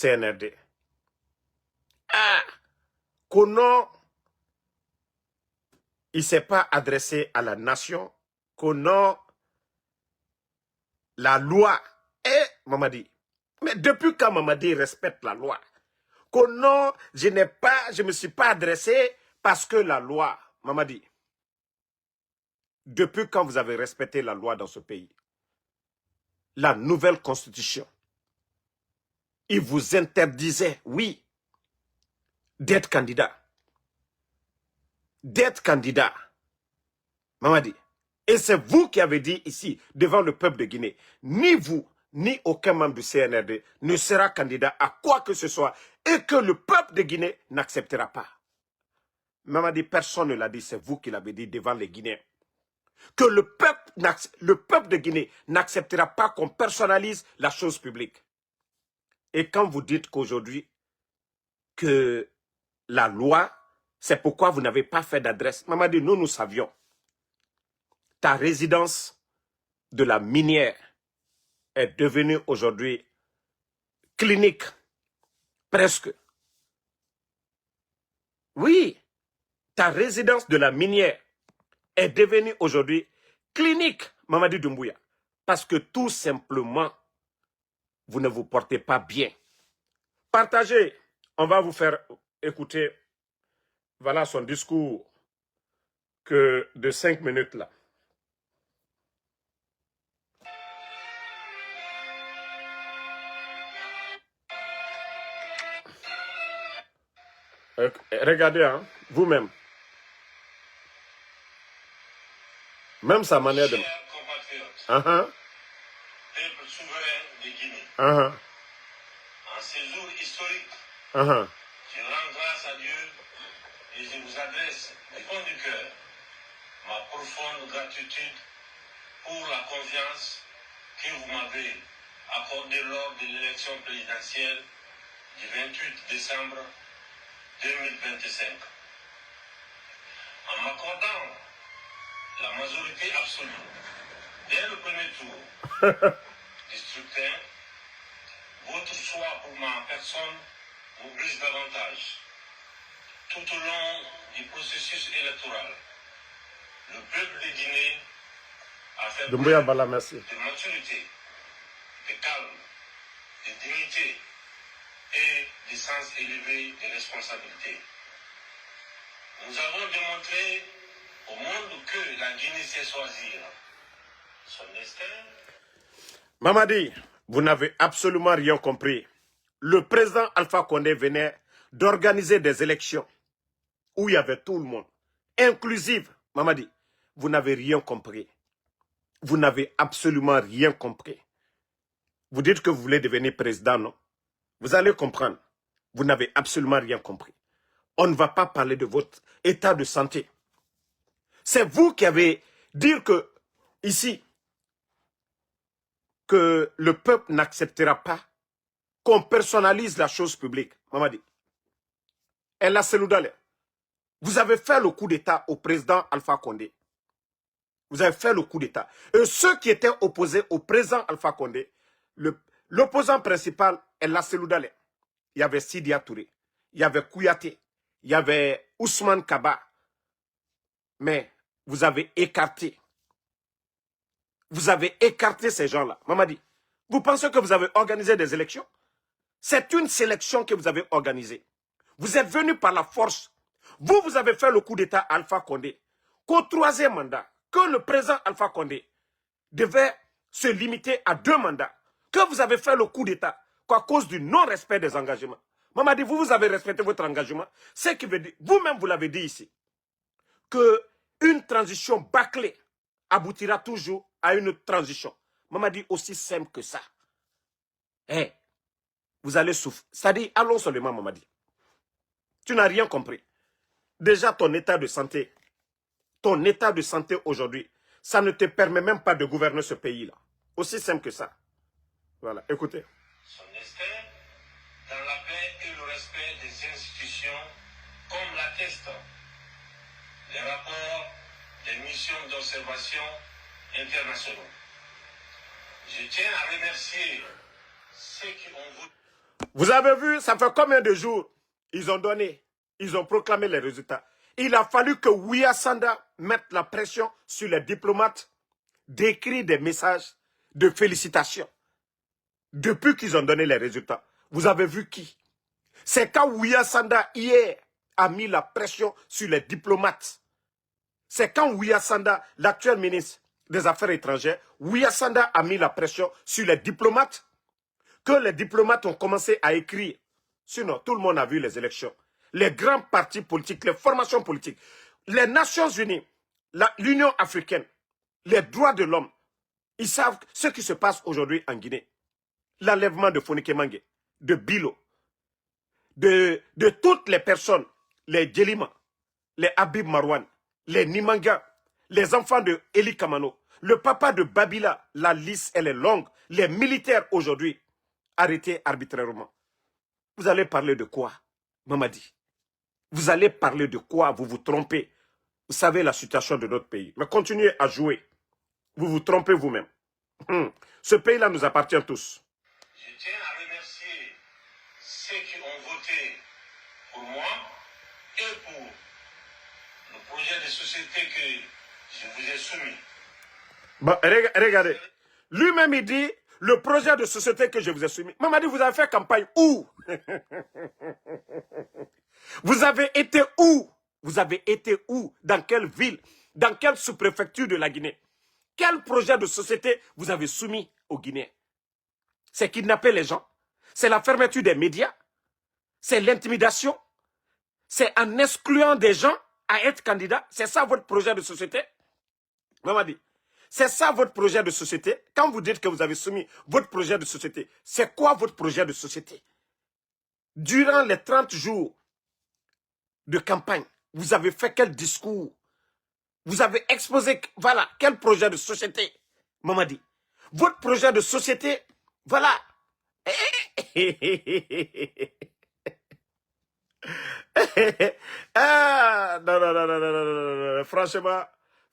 CNRD. Ah, Kono, il ne s'est pas adressé à la nation. Kono, la loi. Mamadi. Mais depuis quand Mamadi respecte la loi? Kono, je ne me suis pas adressé parce que la loi. Mamadi. Depuis quand vous avez respecté la loi dans ce pays? La nouvelle constitution. Il vous interdisait, oui, d'être candidat. D'être candidat. Mamadi. Et c'est vous qui avez dit ici, devant le peuple de Guinée, ni vous, ni aucun membre du CNRD ne sera candidat à quoi que ce soit et que le peuple de Guinée n'acceptera pas. Mamadi, personne ne l'a dit, c'est vous qui l'avez dit devant les Guinéens. Que le peuple de Guinée n'acceptera pas qu'on personnalise la chose publique. Et quand vous dites qu'aujourd'hui, que la loi, c'est pourquoi vous n'avez pas fait d'adresse. Mamadi, nous savions. Ta résidence de la minière est devenue aujourd'hui clinique, presque. Oui, ta résidence de la minière est devenue aujourd'hui clinique, Mamadi Doumbouya. Parce que tout simplement, vous ne vous portez pas bien. Partagez, on va vous faire écouter, voilà son discours de 5 minutes là. Regardez, hein, vous-même. Même sa manière de... Peuple souverain de Guinée. En ces jours historiques, je rends grâce à Dieu et je vous adresse du fond du cœur ma profonde gratitude pour la confiance que vous m'avez accordée lors de l'élection présidentielle du 28 décembre 2025. En m'accordant la majorité absolue dès le premier tour du scrutin, votre choix pour ma personne m'oblige davantage. Tout au long du processus électoral, le peuple de Guinée a fait preuve de maturité, de calme, de dignité et de sens élevé de responsabilité. Nous avons démontré au monde que la Guinée sait choisir son destin. Mamadi, vous n'avez absolument rien compris. Le président Alpha Condé venait d'organiser des élections où il y avait tout le monde, inclusive. Mamadi, vous n'avez rien compris. Vous n'avez absolument rien compris. Vous dites que vous voulez devenir président, non? Vous allez comprendre. Vous n'avez absolument rien compris. On ne va pas parler de votre état de santé. C'est vous qui avez dit que, ici, que le peuple n'acceptera pas qu'on personnalise la chose publique. Mamadi. Elle a Seloudale. Vous avez fait le coup d'État au président Alpha Condé. Vous avez fait le coup d'État. Et ceux qui étaient opposés au président Alpha Condé, l'opposant principal est la Seloudale. Il y avait Sidia Touré, il y avait Kouyaté, il y avait Ousmane Kaba. Mais vous avez écarté. Vous avez écarté ces gens-là. Mamadi, vous pensez que vous avez organisé des élections? C'est une sélection que vous avez organisée. Vous êtes venu par la force. Vous avez fait le coup d'État à Alpha Condé. Qu'au troisième mandat, que le président Alpha Condé devait se limiter à 2 mandats. Que vous avez fait le coup d'État à cause du non-respect des engagements. Mamadi, vous avez respecté votre engagement. Ce qui veut dire, vous-même vous l'avez dit ici, qu'une transition bâclée aboutira toujours à une transition. Mamadi, aussi simple que ça. Hey, vous allez souffrir. C'est-à-dire, allons seulement, Mamadi. Tu n'as rien compris. Déjà, ton état de santé aujourd'hui, ça ne te permet même pas de gouverner ce pays-là. Aussi simple que ça. Voilà, écoutez. Son destin dans la paix et le respect des institutions, comme l'attestent les rapports des missions d'observation internationaux. Je tiens à remercier ceux qui ont voulu. Vous avez vu, ça fait combien de jours ils ont proclamé les résultats. Il a fallu que Ouya Sanda mette la pression sur les diplomates d'écrire des messages de félicitations depuis qu'ils ont donné les résultats. Vous avez vu qui? C'est quand Ouya Sanda, hier, a mis la pression sur les diplomates. C'est quand Ouya Sanda, l'actuel ministre des Affaires étrangères, Ouya Sanda a mis la pression sur les diplomates, que les diplomates ont commencé à écrire. Sinon, tout le monde a vu les élections. Les grands partis politiques, les formations politiques, les Nations Unies, l'Union africaine, les droits de l'homme, ils savent ce qui se passe aujourd'hui en Guinée. L'enlèvement de Fonike Mange, de Bilo, de toutes les personnes, les Djelima, les Habib Marwan, les Nimanga, les enfants de Eli Kamano, le papa de Babila, la liste elle est longue, les militaires aujourd'hui arrêtés arbitrairement. Vous allez parler de quoi, Mamadi? Vous allez parler de quoi? Vous vous trompez. Vous savez la situation de notre pays. Mais continuez à jouer. Vous vous trompez vous-même. Ce pays-là nous appartient tous. Je tiens à remercier ceux qui ont voté pour moi et pour le projet de société que je vous ai soumis. Bon, regardez. Lui-même, il dit, le projet de société que je vous ai soumis. Mamadi, vous avez fait campagne où? Vous avez été où? Vous avez été où? Dans quelle ville? Dans quelle sous-préfecture de la Guinée? Quel projet de société vous avez soumis aux Guinéens? C'est kidnapper les gens? C'est la fermeture des médias? C'est l'intimidation? C'est en excluant des gens à être candidats? C'est ça votre projet de société? Mamadi, c'est ça votre projet de société? Quand vous dites que vous avez soumis votre projet de société, c'est quoi votre projet de société? Durant les 30 jours de campagne, vous avez fait quel discours? Vous avez exposé, voilà, quel projet de société? Mamadi, votre projet de société, voilà. Ah, non, non, non, non, non, non, non, non.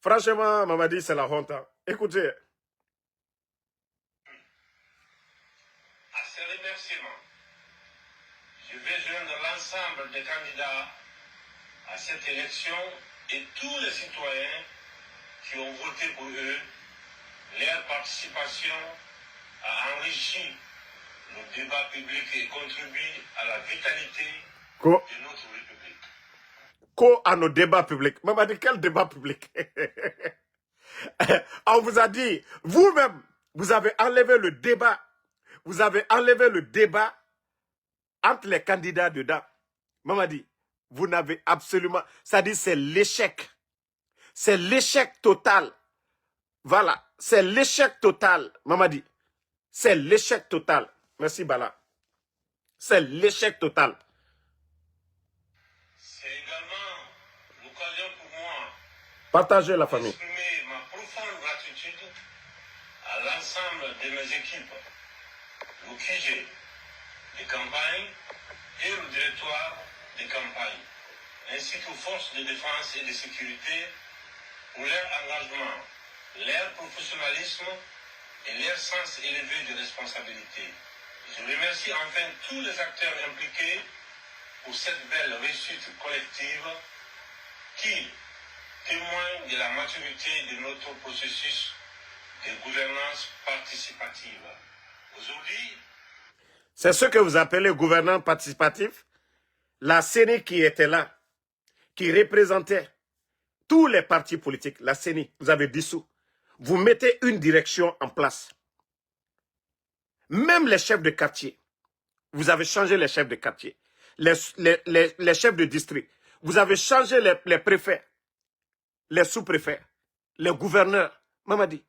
Franchement, Mamadi, c'est la honte. Hein. Écoutez. À ces remerciements, je vais joindre l'ensemble des candidats à cette élection et tous les citoyens qui ont voté pour eux. Leur participation a enrichi le débat public et contribue à la vitalité de notre République. À nos débats publics. Mamadi, quel débat public? On vous a dit, vous-même, vous avez enlevé le débat. Vous avez enlevé le débat entre les candidats dedans. Mamadi, vous n'avez absolument... Ça dit, c'est l'échec. C'est l'échec total. Voilà, c'est l'échec total. Mamadi, c'est l'échec total. Merci, Bala. C'est l'échec total. C'est également l'occasion pour moi Partagez la famille. d'exprimer ma profonde gratitude à l'ensemble de mes équipes, le QG de campagne et le directoire de campagne, ainsi qu'aux forces de défense et de sécurité pour leur engagement, leur professionnalisme et leur sens élevé de responsabilité. Je remercie enfin tous les acteurs impliqués pour cette belle réussite collective qui témoigne de la maturité de notre processus de gouvernance participative. Aujourd'hui, c'est ce que vous appelez gouvernance participative. La CENI qui était là, qui représentait tous les partis politiques, la CENI, vous avez dissous. Vous mettez une direction en place. Même les chefs de quartier, vous avez changé les chefs de quartier, les chefs de district, vous avez changé les préfets, les sous-préfets, les gouverneurs. Mamadi,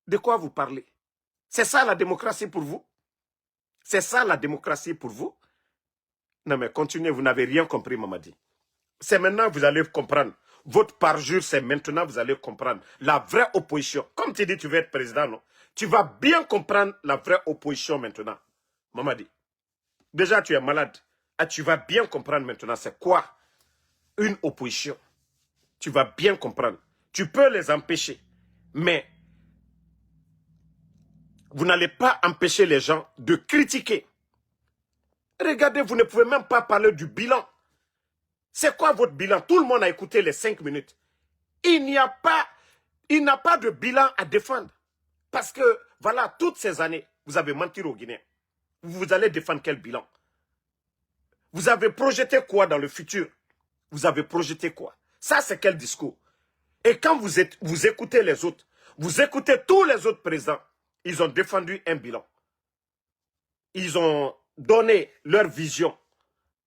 de quoi vous parlez? C'est ça la démocratie pour vous? C'est ça la démocratie pour vous? Non mais continuez, vous n'avez rien compris, Mamadi. C'est maintenant que vous allez comprendre. Votre parjure, c'est maintenant que vous allez comprendre. La vraie opposition. Comme tu dis, tu veux être président, non? Tu vas bien comprendre la vraie opposition maintenant. Mamadi. Déjà, tu es malade. Ah, tu vas bien comprendre maintenant c'est quoi une opposition. Tu vas bien comprendre. Tu peux les empêcher. Mais vous n'allez pas empêcher les gens de critiquer Regardez, vous ne pouvez même pas parler du bilan. C'est quoi votre bilan? Tout le monde a écouté les 5 minutes. Il n'a pas de bilan à défendre. Parce que, voilà, toutes ces années, vous avez menti aux Guinéens. Vous allez défendre quel bilan? Vous avez projeté quoi dans le futur? Vous avez projeté quoi? Ça, c'est quel discours? Et quand vous écoutez les autres, vous écoutez tous les autres présidents, ils ont défendu un bilan. Ils ont donné leur vision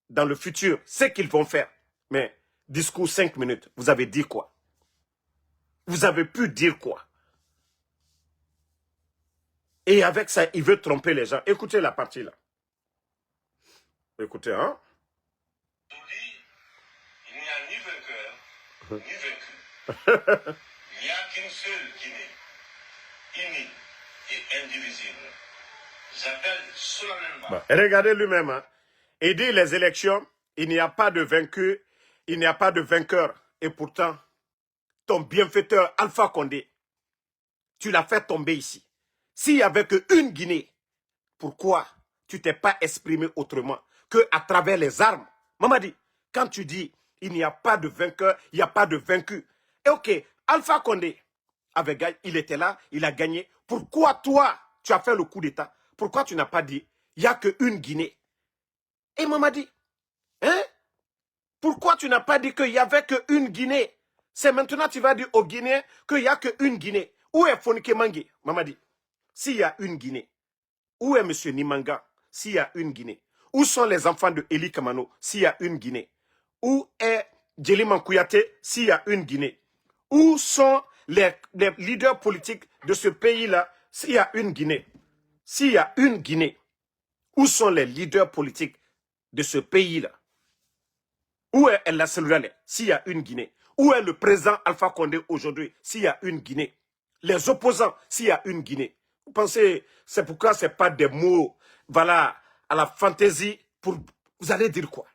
dans le futur, ce qu'ils vont faire. Mais, discours 5 minutes, vous avez dit quoi? Vous avez pu dire quoi? Et avec ça, il veut tromper les gens. Écoutez la partie là. Écoutez, hein? Aujourd'hui, il n'y a ni vainqueur, ni vaincu. Il n'y a qu'une seule Guinée, unie et indivisible. J'appelle solennellement. Bon, regardez lui-même. Hein. Il dit les élections, il n'y a pas de vaincu, il n'y a pas de vainqueur. Et pourtant, ton bienfaiteur Alpha Condé, tu l'as fait tomber ici. S'il n'y avait qu'une Guinée, pourquoi tu t'es pas exprimé autrement qu'à travers les armes? Mamadi, quand tu dis il n'y a pas de vainqueur, il n'y a pas de vaincu. Et ok, Alpha Condé avait gagné, il était là, il a gagné. Pourquoi toi, tu as fait le coup d'État? Pourquoi tu n'as pas dit il n'y a qu'une Guinée? Et Mamadi, hein? Pourquoi tu n'as pas dit qu'il n'y avait qu'une Guinée? C'est maintenant que tu vas dire aux Guinéens qu'il n'y a qu'une Guinée. Où est Fonike Mangue, Mamadi? S'il y a une Guinée, où est M. Nimanga? S'il y a une Guinée. Où sont les enfants de Eli Kamano? S'il y a une Guinée. Où est Djeliman Kouyaté? S'il y a une Guinée. Où sont les leaders politiques de ce pays-là? S'il y a une Guinée. S'il y a une Guinée. Où sont les leaders politiques de ce pays-là? Où est El Nasserale? S'il y a une Guinée. Où est le président Alpha Condé aujourd'hui? S'il y a une Guinée. Les opposants, s'il y a une Guinée. Vous pensez, c'est pourquoi ce n'est pas des mots, voilà, à la fantaisie, pour, vous allez dire quoi?